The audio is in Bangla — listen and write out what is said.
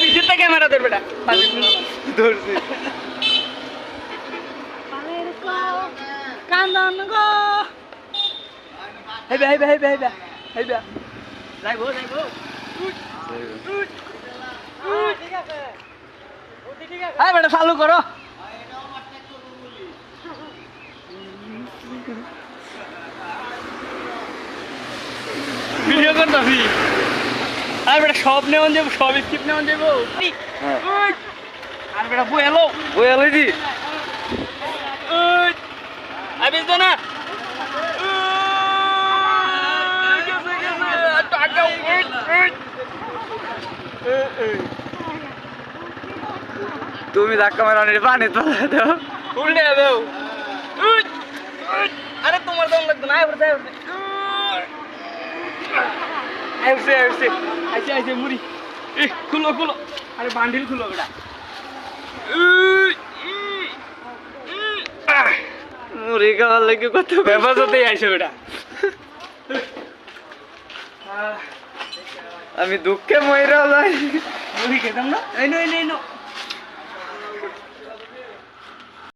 পিছনে ক্যামেরা ধর বেটা ধরছি কান্দন গো হেবে হেবে হেবে হেবে হেবে যাইবো যাইবো ঠিক আছে ঠিক আছে হ্যাঁ বেটা চালু করো ভিডিও করতেছি আর বেটা সব নেওয়া যাবো সব স্কিপ নেওয়া যাবো আর বেটা বই এলো দি আবিস তো না তুমি ধাক্কা মারানি পানি তো দাও উল্টে দাও আরে তোমার দম লাগতো না আইবো আইবো আইছে আইছে মুড়ি খুলো খুলো আরে বান্ডিল খুলো বেটা মুড়ি খাওয়ার লাগে কত ব্যবসাতেই আইছে বেটা আমি দুঃখে মইরা যাই মুড়ি খেতাম না এই নো